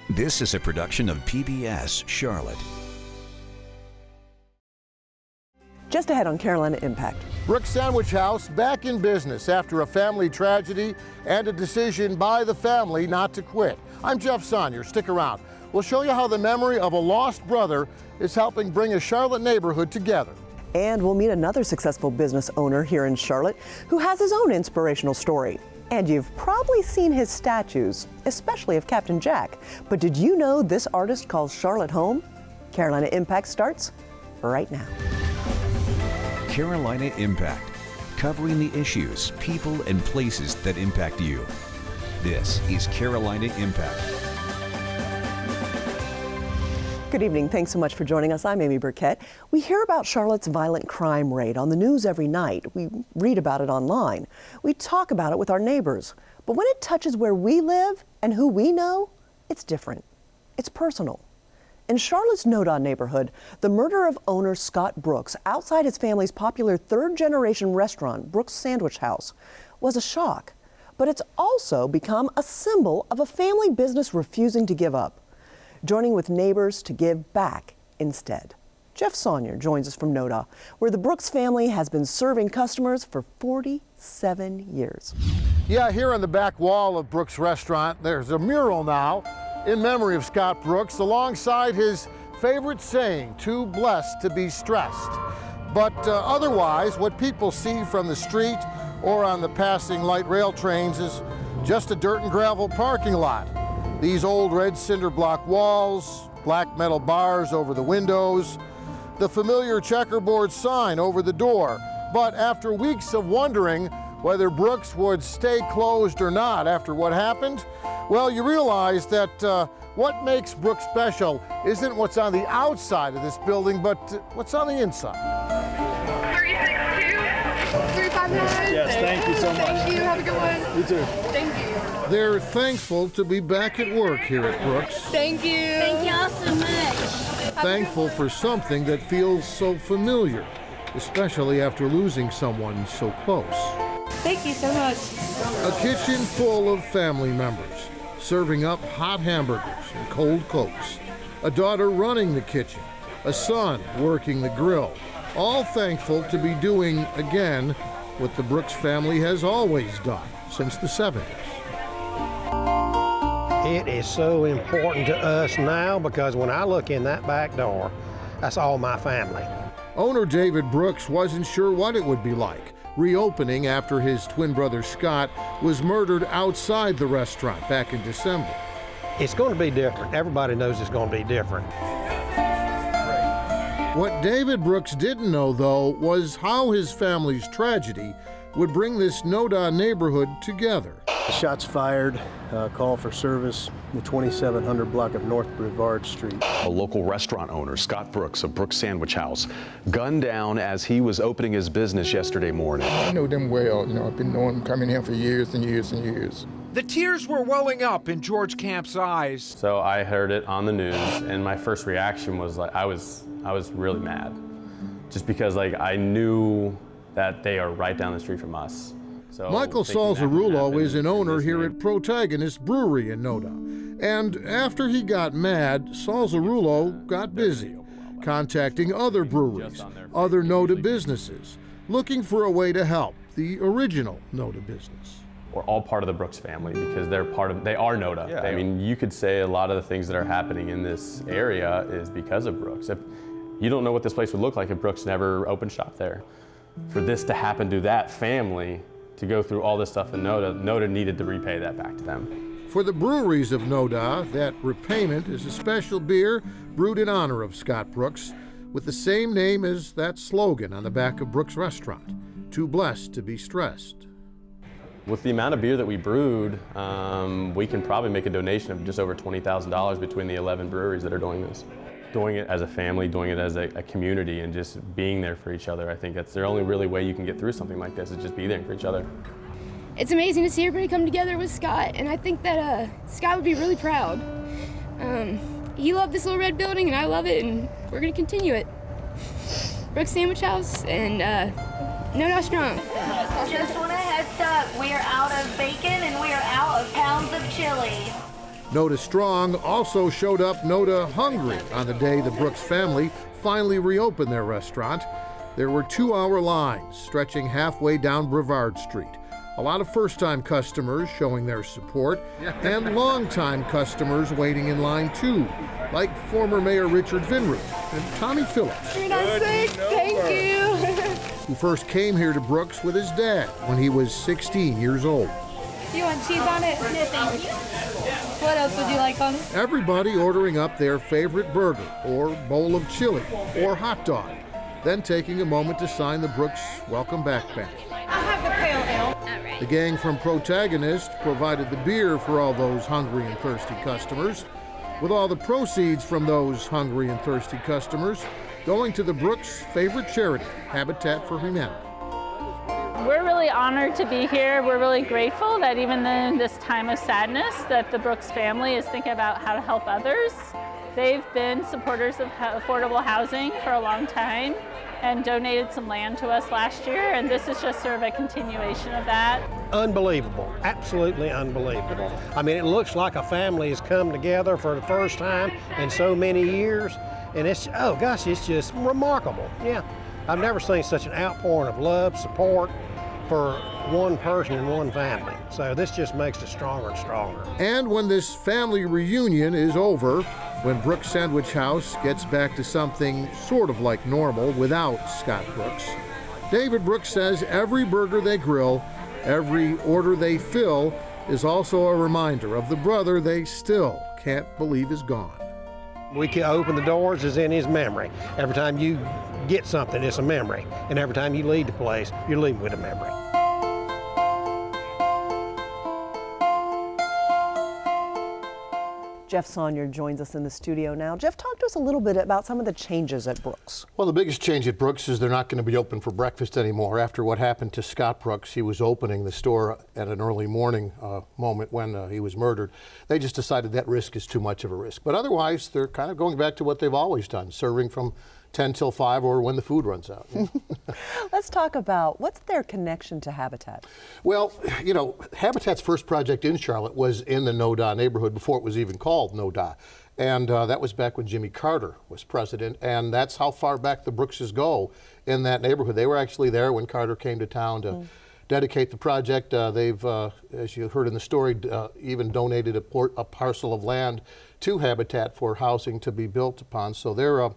This is a production of PBS Charlotte. Just ahead on Carolina Impact. Brooks Sandwich House back in business after a family tragedy and a decision by the family not to quit. I'm Jeff Sonnier. Stick around. We'll show you how the memory of a lost brother is helping bring a Charlotte neighborhood together. And we'll meet another successful business owner here in Charlotte who has his own inspirational story. And you've probably seen his statues, especially of Captain Jack. But did you know this artist calls Charlotte home? Carolina Impact starts right now. Carolina Impact, covering the issues, people, and places that impact you. This is Carolina Impact. Good evening. Thanks so much for joining us. I'm Amy Burkett. We hear about Charlotte's violent crime rate on the news every night. We read about it online. We talk about it with our neighbors. But when it touches where we live and who we know, it's different. It's personal. In Charlotte's Noda neighborhood, the murder of owner Scott Brooks outside his family's popular third-generation restaurant, Brooks Sandwich House, was a shock. But it's also become a symbol of a family business refusing to give up, joining with neighbors to give back instead. Jeff Sonnier joins us from Noda, where the Brooks family has been serving customers for 47 years. Yeah, here on the back wall of Brooks Restaurant, there's a mural now in memory of Scott Brooks, alongside his favorite saying, "Too blessed to be stressed." But otherwise, what people see from the street or on the passing light rail trains is just a dirt and gravel parking lot. These old red cinder block walls, black metal bars over the windows, the familiar checkerboard sign over the door. But after weeks of wondering whether Brooks would stay closed or not after what happened, well, you realize that what makes Brooks special isn't what's on the outside of this building, but what's on the inside. 362 359. Yes, thank you so much. Thank you. Have a good one. You too. Thank you. They're thankful to be back at work here at Brooks. Thank you. Thank y'all so much. Thankful for something that feels so familiar, especially after losing someone so close. Thank you so much. A kitchen full of family members, serving up hot hamburgers and cold Cokes. A daughter running the kitchen, a son working the grill. All thankful to be doing again what the Brooks family has always done since the 70s. It is so important to us now because when I look in that back door, that's all my family. Owner David Brooks wasn't sure what it would be like reopening after his twin brother Scott was murdered outside the restaurant back in December. It's going to be different. Everybody knows it's going to be different. What David Brooks didn't know, though, was how his family's tragedy would bring this Noda neighborhood together. Shots fired, call for service, the 2700 block of North Brevard Street. A local restaurant owner, Scott Brooks of Brooks Sandwich House, gunned down as he was opening his business yesterday morning. I know them well. I've been knowing them coming here for years and years and years. The tears were welling up in George Camp's eyes. So I heard it on the news, and my first reaction was I was really mad, just because I knew that they are right down the street from us. So Michael Salzarulo is an owner here at Protagonist Brewery in Noda. And after he got mad, Salzarulo got busy, contacting other breweries, other Noda businesses, looking for a way to help the original Noda business. We're all part of the Brooks family because they are Noda. Yeah. I mean, you could say a lot of the things that are happening in this area is because of Brooks. If you don't know what this place would look like if Brooks never opened shop there. For this to happen to that family, to go through all this stuff in Noda needed to repay that back to them. For the breweries of Noda, that repayment is a special beer brewed in honor of Scott Brooks, with the same name as that slogan on the back of Brooks Restaurant, "Too blessed to be stressed." With the amount of beer that we brewed, we can probably make a donation of just over $20,000 between the 11 breweries that are doing this. Doing it as a family, doing it as a community, and just being there for each other. I think that's the only really way you can get through something like this, is just be there for each other. It's amazing to see everybody come together with Scott, and I think that Scott would be really proud. He loved this little red building, and I love it, and we're going to continue it. Brooks Sandwich House, and Noda Strong. Just want a heads up, we are out of bacon and we are out of pounds of chili. Noda Strong also showed up Noda hungry on the day the Brooks family finally reopened their restaurant. There were 2-hour lines stretching halfway down Brevard Street. A lot of first-time customers showing their support, and long-time customers waiting in line too, like former Mayor Richard Vinroot and Tommy Phillips, You're not sick. Thank you. who first came here to Brooks with his dad when he was 16 years old. You want cheese on it? No, thank you. What else would you like on it? Everybody ordering up their favorite burger or bowl of chili or hot dog, then taking a moment to sign the Brooks Welcome Back badge. I'll have the pale ale. All right. The gang from Protagonist provided the beer for all those hungry and thirsty customers, with all the proceeds from those hungry and thirsty customers going to the Brooks' favorite charity, Habitat for Humanity. We're really honored to be here. We're really grateful that even in this time of sadness that the Brooks family is thinking about how to help others. They've been supporters of affordable housing for a long time and donated some land to us last year, and this is just sort of a continuation of that. Unbelievable, absolutely unbelievable. I mean, it looks like a family has come together for the first time in so many years, and it's, oh gosh, it's just remarkable. Yeah, I've never seen such an outpouring of love, support for one person and one family. So this just makes it stronger and stronger. And when this family reunion is over, when Brooks Sandwich House gets back to something sort of like normal without Scott Brooks, David Brooks says every burger they grill, every order they fill is also a reminder of the brother they still can't believe is gone. We can open the doors is in his memory. Every time you get something, it's a memory. And every time you leave the place, you're leaving with a memory. Jeff Saunier joins us in the studio now. Jeff, talk to us a little bit about some of the changes at Brooks. Well, the biggest change at Brooks is they're not going to be open for breakfast anymore. After what happened to Scott Brooks, he was opening the store at an early morning moment when he was murdered. They just decided that risk is too much of a risk. But otherwise, they're kind of going back to what they've always done, serving from 10 till 5 or when the food runs out. Let's talk about what's their connection to Habitat. Well, you know, Habitat's first project in Charlotte was in the Noda neighborhood before it was even called Noda. And that was back when Jimmy Carter was president. And that's how far back the Brookses go in that neighborhood. They were actually there when Carter came to town to dedicate the project. They've, as you heard in the story, even donated a parcel of land to Habitat for housing to be built upon. So they're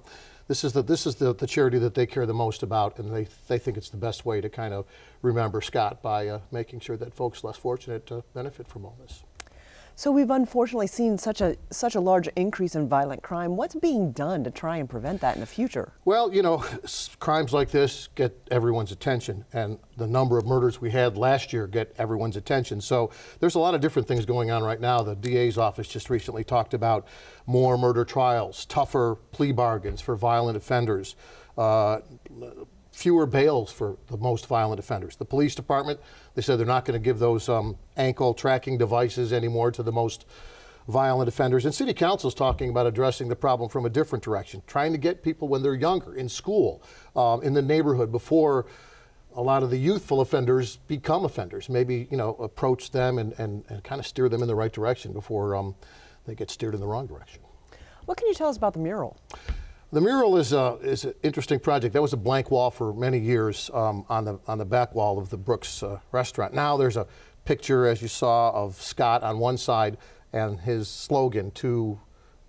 This is the charity that they care the most about, and they think it's the best way to kind of remember Scott by making sure that folks less fortunate benefit from all this. So we've unfortunately seen such a large increase in violent crime. What's being done to try and prevent that in the future? Well, you know, crimes like this get everyone's attention, and the number of murders we had last year get everyone's attention. So there's a lot of different things going on right now. The DA's office just recently talked about more murder trials, tougher plea bargains for violent offenders, fewer bails for the most violent offenders. The police department, they said they're not going to give those ankle tracking devices anymore to the most violent offenders. And City Council's talking about addressing the problem from a different direction, trying to get people when they're younger, in school, in the neighborhood, before a lot of the youthful offenders become offenders. Maybe, you know, approach them and kind of steer them in the right direction before they get steered in the wrong direction. What can you tell us about the mural? The mural is an interesting project. That was a blank wall for many years on the back wall of the Brooks restaurant. Now there's a picture, as you saw, of Scott on one side and his slogan, "Too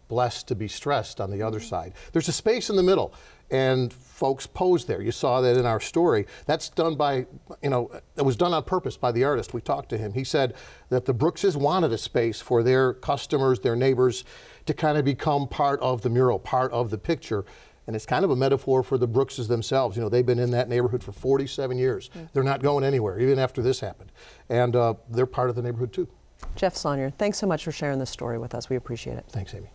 blessed to be stressed," on the other side. There's a space in the middle, and folks pose there. You saw that in our story. That's done by, you know, it was done on purpose by the artist. We talked to him. He said that the Brookses wanted a space for their customers, their neighbors, to kind of become part of the mural, part of the picture. And it's kind of a metaphor for the Brookses themselves. You know, they've been in that neighborhood for 47 years. They're not going anywhere, even after this happened. And they're part of the neighborhood too. Jeff Saunier, thanks so much for sharing this story with us. We appreciate it. Thanks, Amy.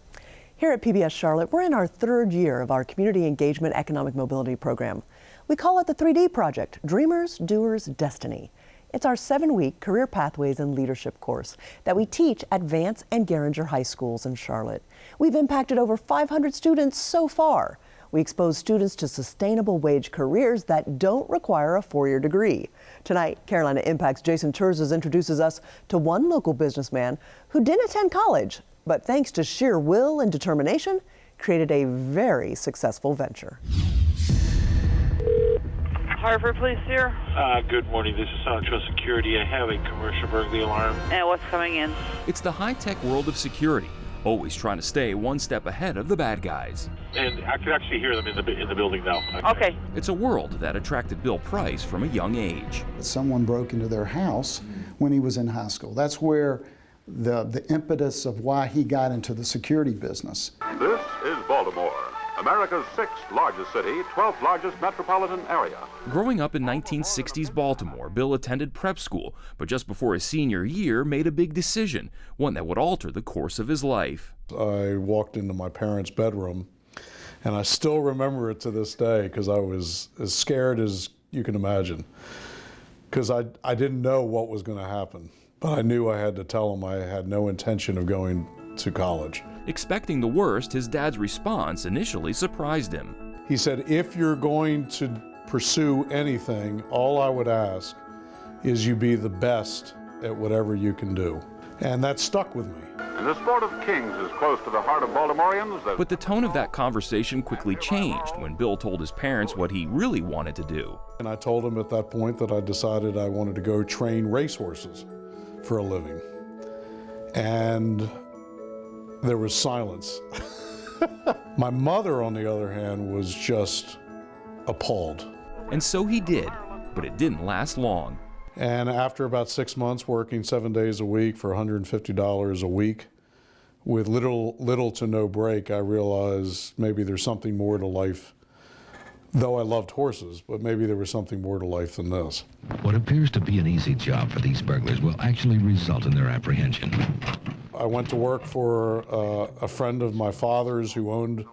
Here at PBS Charlotte, we're in our 3rd year of our Community Engagement Economic Mobility Program. We call it the 3D Project, Dreamers, Doers, Destiny. It's our 7-week Career Pathways and Leadership course that we teach at Vance and Garinger High Schools in Charlotte. We've impacted over 500 students so far. We expose students to sustainable wage careers that don't require a 4-year degree. Tonight, Carolina Impact's Jason Terzes introduces us to one local businessman who didn't attend college, but thanks to sheer will and determination, created a very successful venture. Hartford Police here. Good morning. This is Sonatrol Security. I have a commercial burglary alarm. And what's coming in? It's the high-tech world of security, always trying to stay one step ahead of the bad guys. And I can actually hear them in the building now. Okay. It's a world that attracted Bill Price from a young age. Someone broke into their house when he was in high school. That's where the impetus of why he got into the security business. This is Baltimore, America's 6th largest city, 12th largest metropolitan area. Growing up in 1960s Baltimore, Bill attended prep school, but just before his senior year made a big decision, one that would alter the course of his life. I walked into my parents' bedroom, and I still remember it to this day because I was as scared as you can imagine, because I didn't know what was going to happen, but I knew I had to tell them I had no intention of going to college. Expecting the worst, his dad's response initially surprised him. He said, if you're going to pursue anything, all I would ask is you be the best at whatever you can do. And that stuck with me. And the sport of kings is close to the heart of Baltimoreans. But the tone of that conversation quickly changed when Bill told his parents what he really wanted to do. And I told him at that point that I decided I wanted to go train racehorses for a living. And there was silence. My mother, on the other hand, was just appalled. And so he did, but it didn't last long. And after about 6 months working 7 days a week for $150 a week, with little to no break, I realized maybe there's something more to life. Though I loved horses, but maybe there was something more to life than this. What appears to be an easy job for these burglars will actually result in their apprehension. I went to work for a friend of my father's who owned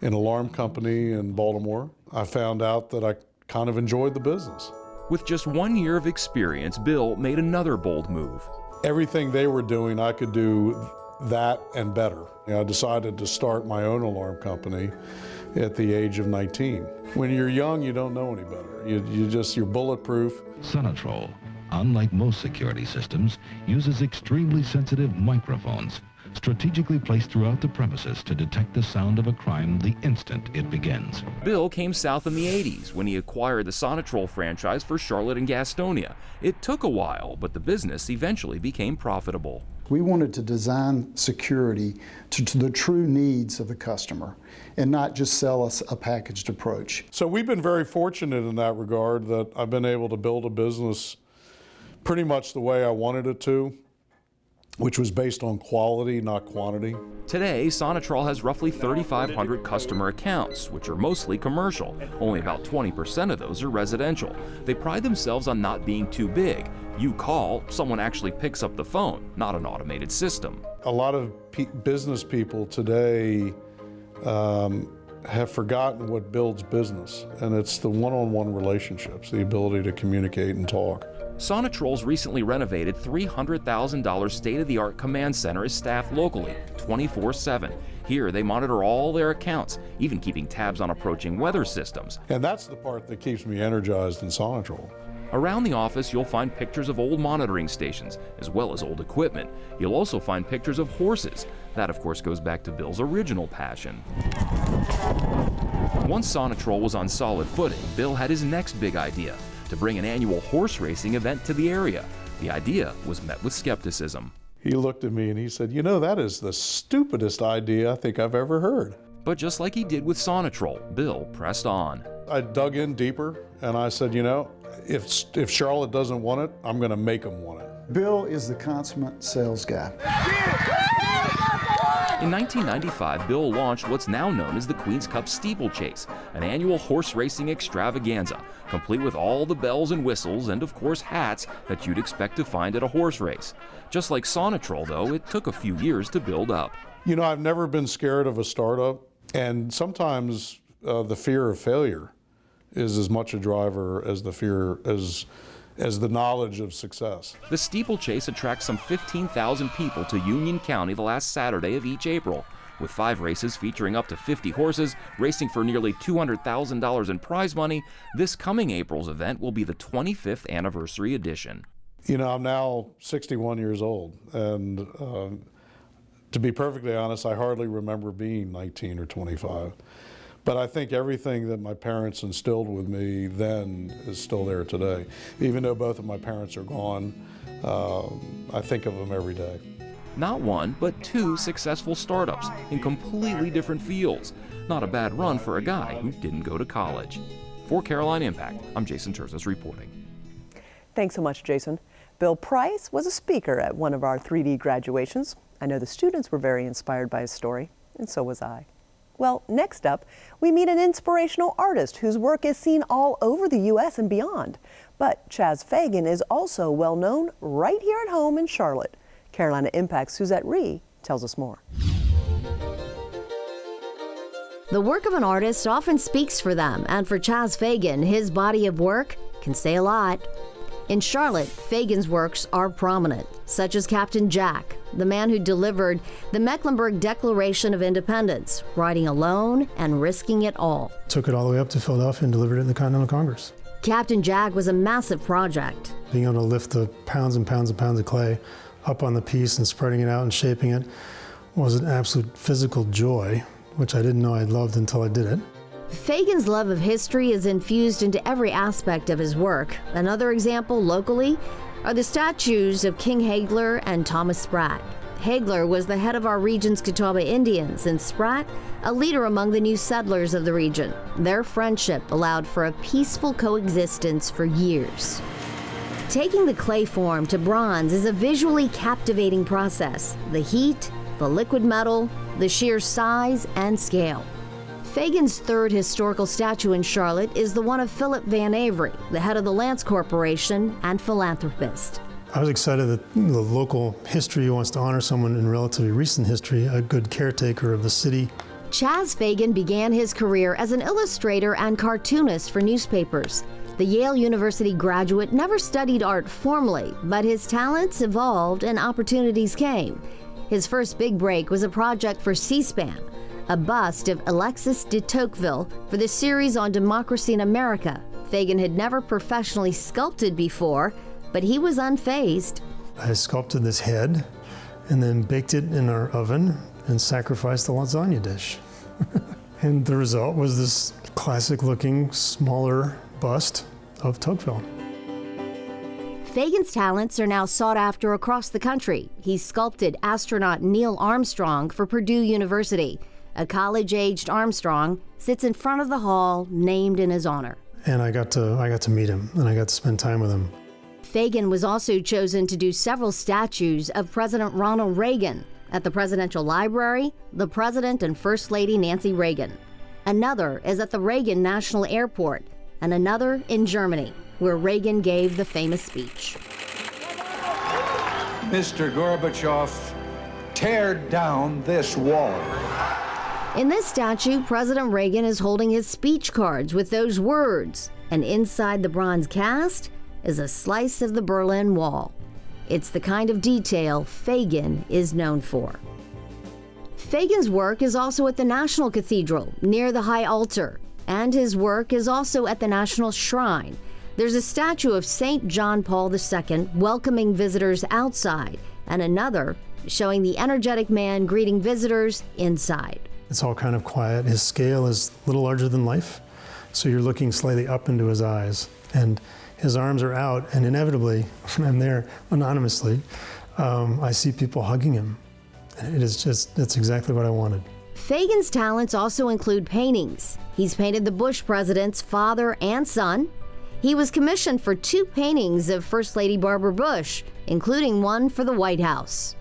an alarm company in Baltimore. I found out that I kind of enjoyed the business. With just 1 year of experience, Bill made another bold move. Everything they were doing, I could do that and better. I decided to start my own alarm company at the age of 19. When you're young, you don't know any better. You're bulletproof. Sonatrol, unlike most security systems, uses extremely sensitive microphones strategically placed throughout the premises to detect the sound of a crime the instant it begins. Bill came south in the 80s when he acquired the Sonatrol franchise for Charlotte and Gastonia. It took a while, but the business eventually became profitable. We wanted to design security to the true needs of the customer and not just sell us a packaged approach. So we've been very fortunate in that regard that I've been able to build a business pretty much the way I wanted it to, which was based on quality, not quantity. Today, Sonatrol has roughly 3,500 customer accounts, which are mostly commercial. Only about 20% of those are residential. They pride themselves on not being too big. You call, someone actually picks up the phone, not an automated system. A lot of business people today have forgotten what builds business, and it's the one-on-one relationships, the ability to communicate and talk. Sonatrol's recently renovated $300,000 state-of-the-art command center is staffed locally, 24/7. Here, they monitor all their accounts, even keeping tabs on approaching weather systems. And that's the part that keeps me energized in Sonatrol. Around the office, you'll find pictures of old monitoring stations, as well as old equipment. You'll also find pictures of horses. That, of course, goes back to Bill's original passion. Once Sonatrol was on solid footing, Bill had his next big idea, to bring an annual horse racing event to the area. The idea was met with skepticism. He looked at me and he said, "You know, that is the stupidest idea I think I've ever heard." But just like he did with Sonatrol, Bill pressed on. I dug in deeper and I said, you know, if Charlotte doesn't want it, I'm going to make them want it. Bill is the consummate sales guy. In 1995, Bill launched what's now known as the Queen's Cup Steeplechase, an annual horse racing extravaganza, complete with all the bells and whistles and, of course, hats that you'd expect to find at a horse race. Just like Sonatrol, though, it took a few years to build up. You know, I've never been scared of a startup, and sometimes the fear of failure is as much a driver as the fear as the knowledge of success. The steeplechase attracts some 15,000 people to Union County the last Saturday of each April, with 5 races featuring up to 50 horses, racing for nearly $200,000 in prize money. This coming April's event will be the 25th anniversary edition. You know, I'm now 61 years old, and to be perfectly honest, I hardly remember being 19 or 25. But I think everything that my parents instilled with me then is still there today. Even though both of my parents are gone, I think of them every day. Not one, but two successful startups in completely different fields. Not a bad run for a guy who didn't go to college. For Caroline Impact, I'm Jason Terzis reporting. Thanks so much, Jason. Bill Price was a speaker at one of our 3D graduations. I know the students were very inspired by his story, and so was I. Well, next up, we meet an inspirational artist whose work is seen all over the U.S. and beyond. But Chaz Fagan is also well known right here at home in Charlotte. Carolina Impact's Suzette Ree tells us more. The work of an artist often speaks for them, and for Chaz Fagan, his body of work can say a lot. In Charlotte, Fagan's works are prominent, such as Captain Jack, the man who delivered the Mecklenburg Declaration of Independence, riding alone and risking it all. Took it all the way up to Philadelphia and delivered it in the Continental Congress. Captain Jack was a massive project. Being able to lift the pounds and pounds and pounds of clay up on the piece and spreading it out and shaping it was an absolute physical joy, which I didn't know I loved until I did it. Fagan's love of history is infused into every aspect of his work. Another example locally are the statues of King Hagler and Thomas Spratt. Hagler was the head of our region's Catawba Indians, and Spratt, a leader among the new settlers of the region. Their friendship allowed for a peaceful coexistence for years. Taking the clay form to bronze is a visually captivating process. The heat, the liquid metal, the sheer size and scale. Fagan's third historical statue in Charlotte is the one of Philip Van Avery, the head of the Lance Corporation and philanthropist. I was excited that the local history wants to honor someone in relatively recent history, a good caretaker of the city. Chaz Fagan began his career as an illustrator and cartoonist for newspapers. The Yale University graduate never studied art formally, but his talents evolved and opportunities came. His first big break was a project for C-SPAN, a bust of Alexis de Tocqueville for the series on democracy in America. Fagan had never professionally sculpted before, but he was unfazed. I sculpted this head and then baked it in our oven and sacrificed the lasagna dish. And the result was this classic-looking, smaller bust of Tocqueville. Fagan's talents are now sought after across the country. He sculpted astronaut Neil Armstrong for Purdue University. A college-aged Armstrong sits in front of the hall named in his honor. And I got to meet him, and I got to spend time with him. Fagan was also chosen to do several statues of President Ronald Reagan at the Presidential Library, the President and First Lady Nancy Reagan. Another is at the Reagan National Airport, and another in Germany, where Reagan gave the famous speech. Mr. Gorbachev, tear down this wall. In this statue, President Reagan is holding his speech cards with those words, and inside the bronze cast is a slice of the Berlin Wall. It's the kind of detail Fagan is known for. Fagan's work is also at the National Cathedral, near the High Altar, and his work is also at the National Shrine. There's a statue of St. John Paul II welcoming visitors outside, and another showing the energetic man greeting visitors inside. It's all kind of quiet. His scale is a little larger than life, so you're looking slightly up into his eyes. And his arms are out, and inevitably, when I'm there anonymously, I see people hugging him. It's exactly what I wanted. Fagan's talents also include paintings. He's painted the Bush president's father and son. He was commissioned for 2 paintings of First Lady Barbara Bush, including one for the White House.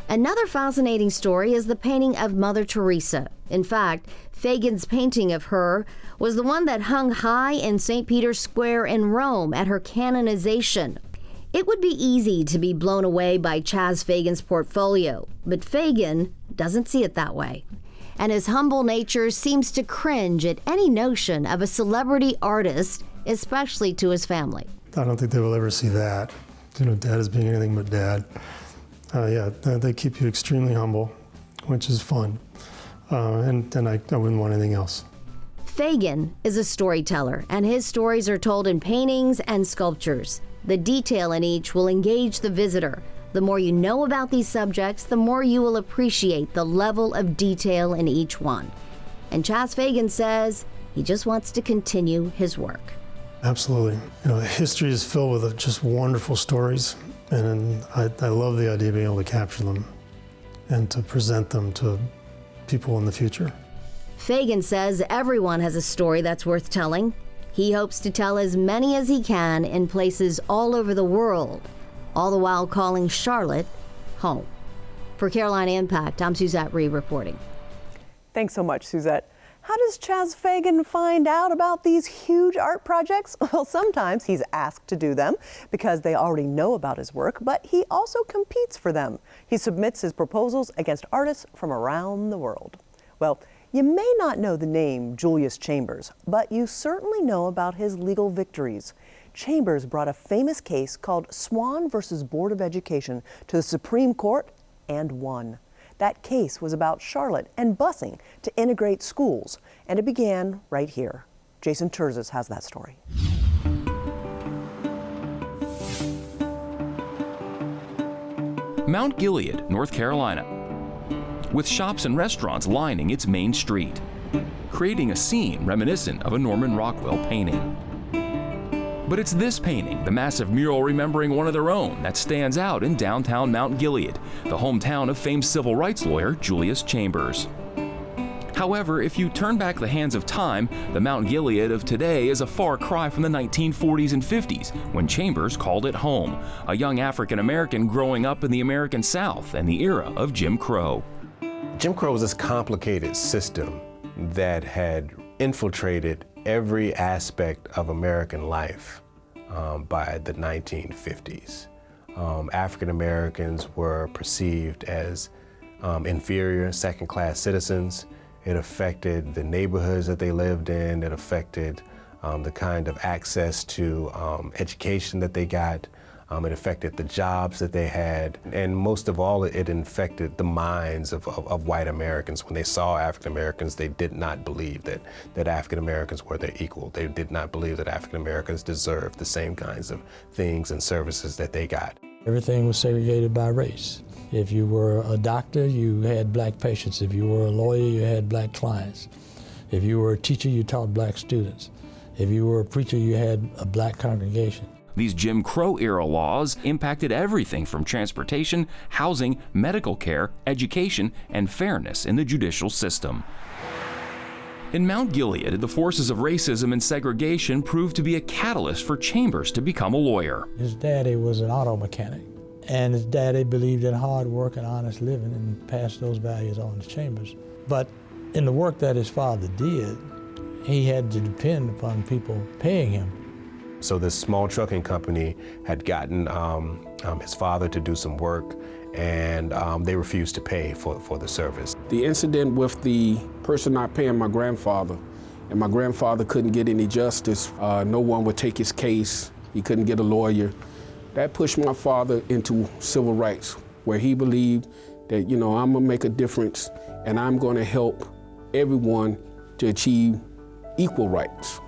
Another fascinating story is the painting of Mother Teresa. In fact, Fagan's painting of her was the one that hung high in St. Peter's Square in Rome at her canonization. It would be easy to be blown away by Chaz Fagan's portfolio, but Fagan doesn't see it that way. And his humble nature seems to cringe at any notion of a celebrity artist, especially to his family. I don't think they will ever see that. Dad as being anything but dad. They keep you extremely humble, which is fun. And I wouldn't want anything else. Fagan is a storyteller, and his stories are told in paintings and sculptures. The detail in each will engage the visitor, The more you know about these subjects, the more you will appreciate the level of detail in each one. And Chaz Fagan says he just wants to continue his work. Absolutely. History is filled with just wonderful stories, and I love the idea of being able to capture them and to present them to people in the future. Fagan says everyone has a story that's worth telling. He hopes to tell as many as he can in places all over the world, all the while calling Charlotte home. For Carolina Impact, I'm Suzette Reed reporting. Thanks so much, Suzette. How does Chaz Fagan find out about these huge art projects? Well, sometimes he's asked to do them because they already know about his work, but he also competes for them. He submits his proposals against artists from around the world. Well, you may not know the name Julius Chambers, but you certainly know about his legal victories. Chambers brought a famous case called Swan versus Board of Education to the Supreme Court and won. That case was about Charlotte and busing to integrate schools, and it began right here. Jason Terzis has that story. Mount Gilead, North Carolina, with shops and restaurants lining its main street, creating a scene reminiscent of a Norman Rockwell painting. But it's this painting, the massive mural remembering one of their own, that stands out in downtown Mount Gilead, the hometown of famed civil rights lawyer Julius Chambers. However, if you turn back the hands of time, the Mount Gilead of today is a far cry from the 1940s and 50s, when Chambers called it home, a young African American growing up in the American South and the era of Jim Crow. Jim Crow was this complicated system that had infiltrated every aspect of American life by the 1950s. African Americans were perceived as inferior, second-class citizens. It affected the neighborhoods that they lived in. It affected the kind of access to education that they got. It affected the jobs that they had, and most of all, it infected the minds of white Americans. When they saw African Americans, they did not believe that African Americans were their equal. They did not believe that African Americans deserved the same kinds of things and services that they got. Everything was segregated by race. If you were a doctor, you had black patients. If you were a lawyer, you had black clients. If you were a teacher, you taught black students. If you were a preacher, you had a black congregation. These Jim Crow-era laws impacted everything from transportation, housing, medical care, education, and fairness in the judicial system. In Mount Gilead, the forces of racism and segregation proved to be a catalyst for Chambers to become a lawyer. His daddy was an auto mechanic, and his daddy believed in hard work and honest living and passed those values on to Chambers. But in the work that his father did, he had to depend upon people paying him. So this small trucking company had gotten his father to do some work, and they refused to pay for the service. The incident with the person not paying my grandfather, and my grandfather couldn't get any justice. No one would take his case. He couldn't get a lawyer. That pushed my father into civil rights, where he believed that, I'm gonna make a difference and I'm gonna help everyone to achieve equal rights.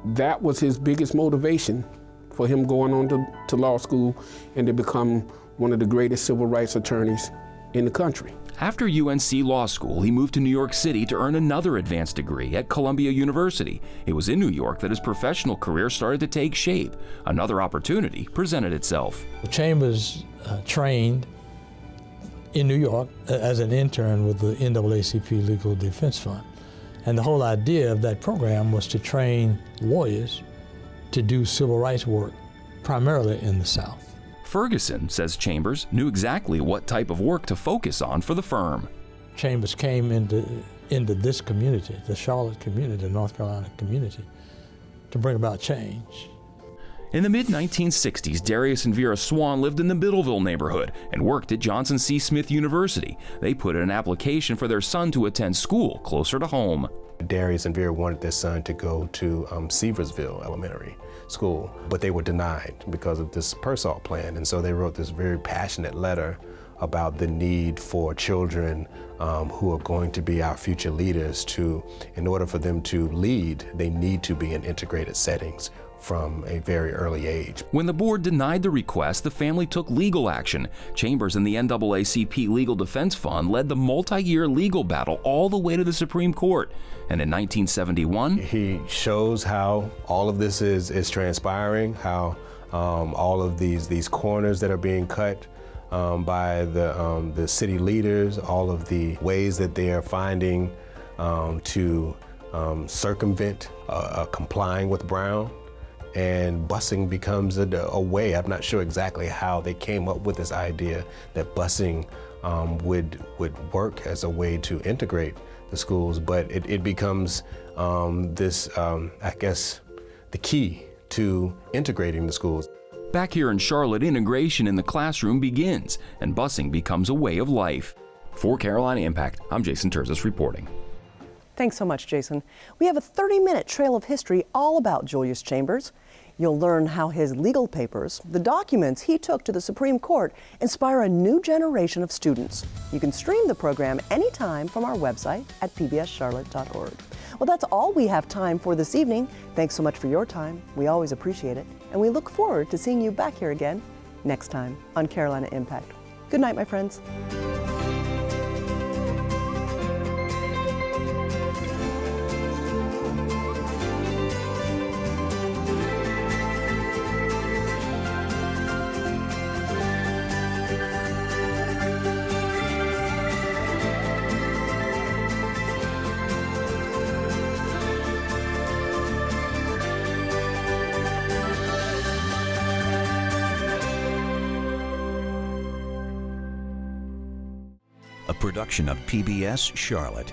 That was his biggest motivation for him going on to law school and to become one of the greatest civil rights attorneys in the country. After UNC Law School, he moved to New York City to earn another advanced degree at Columbia University. It was in New York that his professional career started to take shape. Another opportunity presented itself. Chambers trained in New York as an intern with the NAACP Legal Defense Fund. And the whole idea of that program was to train lawyers to do civil rights work, primarily in the South. Ferguson, says Chambers, knew exactly what type of work to focus on for the firm. Chambers came into this community, the Charlotte community, the North Carolina community, to bring about change. In the mid-1960s, Darius and Vera Swan lived in the Middleville neighborhood and worked at Johnson C. Smith University. They put in an application for their son to attend school closer to home. Darius and Vera wanted their son to go to Seversville Elementary School, but they were denied because of this Pearsall plan. And so they wrote this very passionate letter about the need for children who are going to be our future leaders in order for them to lead, they need to be in integrated settings from a very early age. When the board denied the request, the family took legal action. Chambers and the NAACP Legal Defense Fund led the multi-year legal battle all the way to the Supreme Court. And in 1971, he shows how all of this is transpiring, how all of these corners that are being cut by the city leaders, all of the ways that they are finding to circumvent complying with Brown. And busing becomes a way. I'm not sure exactly how they came up with this idea that busing would work as a way to integrate the schools, but it becomes this, I guess, the key to integrating the schools. Back here in Charlotte, integration in the classroom begins, and busing becomes a way of life. For Carolina Impact, I'm Jason Terzis reporting. Thanks so much, Jason. We have a 30-minute trail of history all about Julius Chambers. You'll learn how his legal papers, the documents he took to the Supreme Court, inspire a new generation of students. You can stream the program anytime from our website at pbscharlotte.org. Well, that's all we have time for this evening. Thanks so much for your time. We always appreciate it. And we look forward to seeing you back here again next time on Carolina Impact. Good night, my friends. A production of PBS Charlotte.